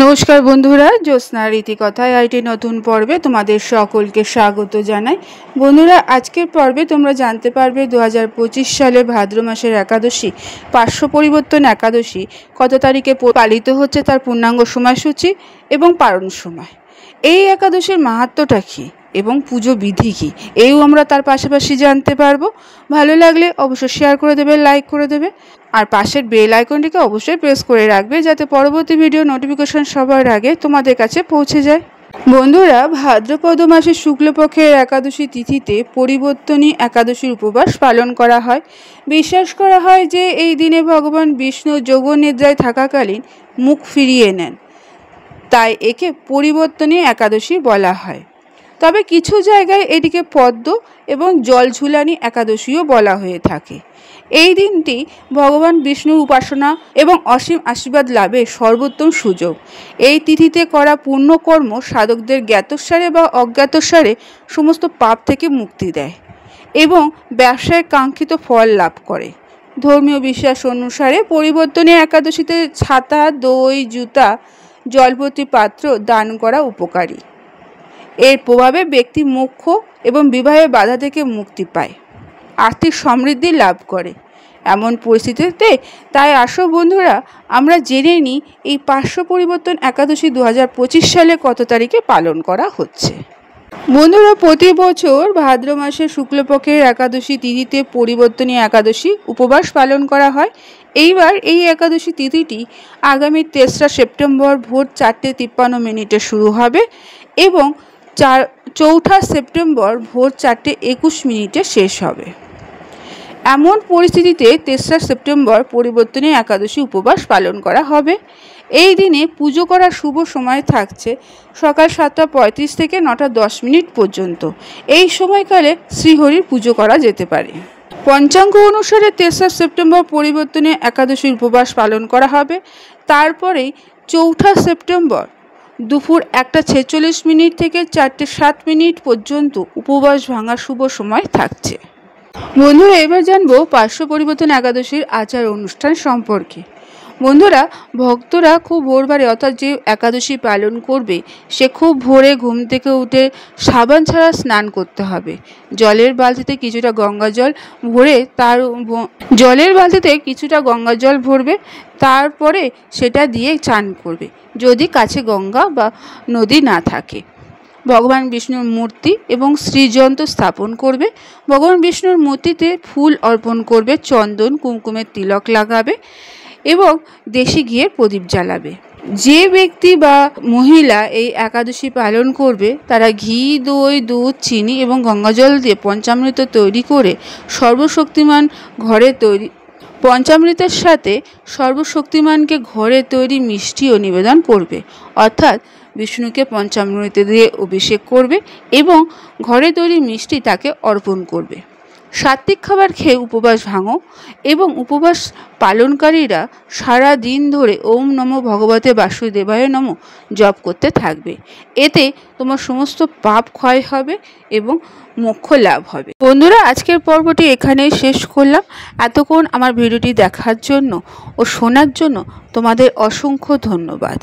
নমস্কার বন্ধুরা, জ্যোৎস্নার রীতিকথায় আইটি নতুন পর্বে তোমাদের সকলকে স্বাগত জানাই। বন্ধুরা, আজকের পর্বে তোমরা জানতে পারবে 2025 সালে ভাদ্র মাসের একাদশী পার্শ্ব পরিবর্তন একাদশী কত তারিখে পালিত হচ্ছে, তার পূর্ণাঙ্গ সময়সূচি এবং পালন সময়। এই একাদশীর মাহাত্ম্যটা কী এবং পুজো বিধি কী, এও আমরা তার পাশাপাশি জানতে পারবো। ভালো লাগলে অবশ্যই শেয়ার করে দেবে, লাইক করে দেবে, আর পাশের বেল আইকনটিকে অবশ্যই প্রেস করে রাখবে যাতে পরবর্তী ভিডিও নোটিফিকেশন সবার আগে তোমাদের কাছে পৌঁছে যায়। বন্ধুরা, ভাদ্রপদ মাসের শুক্লপক্ষের একাদশী তিথিতে পরিবর্তনী একাদশীর উপবাস পালন করা হয়। বিশ্বাস করা হয় যে এই দিনে ভগবান বিষ্ণু যোগনিদ্রায় থাকাকালীন মুখ ফিরিয়ে নেন, তাই একে পরিবর্তনী একাদশী বলা হয়। তবে কিছু জায়গায় এটিকে পদ্ম এবং জলঝুলানি একাদশীও বলা হয়ে থাকে। এই দিনটি ভগবান বিষ্ণুর উপাসনা এবং অসীম আশীর্বাদ লাভের সর্বোত্তম সুযোগ। এই তিথিতে করা পুণ্যকর্ম সাধকদের জ্ঞাতসারে বা অজ্ঞাতসারে সমস্ত পাপ থেকে মুক্তি দেয় এবং ব্যবসায় কাঙ্ক্ষিত ফল লাভ করে। ধর্মীয় বিশ্বাস অনুসারে পরিবর্তনী একাদশীতে ছাতা, দই, জুতা, জলভর্তি পাত্র দান করা উপকারী। এর প্রভাবে ব্যক্তি মোক্ষ এবং বিবাহের বাধা থেকে মুক্তি পায়, আর্থিক সমৃদ্ধি লাভ করে। এমন পরিস্থিতিতে তাই আসো বন্ধুরা, আমরা জেনে নিই এই পার্শ্ব পরিবর্তন একাদশী 2025 সালে কত তারিখে পালন করা হচ্ছে। বন্ধুরা, প্রতি বছর ভাদ্র মাসের শুক্লপক্ষের একাদশী তিথিতে পরিবর্তনী একাদশী উপবাস পালন করা হয়। এইবার এই একাদশী তিথিটি আগামী 3রা সেপ্টেম্বর ভোর 4:53 শুরু হবে এবং 4ঠা সেপ্টেম্বর ভোর 4:21 শেষ হবে। এমন পরিস্থিতিতে 3রা সেপ্টেম্বর পরিবর্তনী একাদশী উপবাস পালন করা হবে। এই দিনে পুজো করার শুভ সময় থাকছে সকাল 7:35 থেকে 9:10 পর্যন্ত। এই সময়কালে শ্রীহরির পুজো করা যেতে পারে। পঞ্চাঙ্গ অনুসারে 3রা সেপ্টেম্বর পরিবর্তনী একাদশীর উপবাস পালন করা হবে। তারপরেই 4ঠা সেপ্টেম্বর দুপুর 1:46 থেকে 4:07 পর্যন্ত উপবাস ভাঙার শুভ সময় থাকছে। বন্ধুরা, এবার জানবো পার্শ্ব পরিবর্তন একাদশীর আচার অনুষ্ঠান সম্পর্কে। বন্ধুরা, ভক্তরা খুব ভোরবারে অর্থাৎ যে একাদশী পালন করবে সে খুব ভোরে ঘুম থেকে উঠে সাবান ছাড়া স্নান করতে হবে। জলের বালতিতে কিছুটা গঙ্গা জল ভরবে, তারপরে সেটা দিয়ে চান করবে যদি কাছে গঙ্গা বা নদী না থাকে। ভগবান বিষ্ণুর মূর্তি এবং শ্রীযন্ত্র স্থাপন করবে। ভগবান বিষ্ণুর মূর্তিতে ফুল অর্পণ করবে, চন্দন কুমকুমের তিলক লাগাবে এবং দেশি ঘিয়ের প্রদীপ জ্বালাবে। যে ব্যক্তি বা মহিলা এই একাদশী পালন করবে তারা ঘি, দই, দুধ, চিনি এবং গঙ্গাজল দিয়ে পঞ্চামৃত তৈরি করে পঞ্চামৃতের সাথে সর্বশক্তিমানকে ঘরে তৈরি মিষ্টিও নিবেদন করবে, অর্থাৎ বিষ্ণুকে পঞ্চামৃত দিয়ে অভিষেক করবে এবং ঘরে তৈরি মিষ্টি তাকে অর্পণ করবে। সাত্ত্বিক খাবার খেয়ে উপবাস ভাঙো এবং উপবাস পালনকারীরা সারা দিন ধরে ওম নমো ভগবতে বাসুদেবায় নমঃ জপ করতে থাকবে। এতে তোমার সমস্ত পাপ ক্ষয় হবে এবং মোক্ষ লাভ হবে। বন্ধুরা, আজকের পর্বটি এখানেই শেষ করলাম। এতক্ষণ আমার ভিডিওটি দেখার জন্য ও শোনার জন্য তোমাদের অসংখ্য ধন্যবাদ।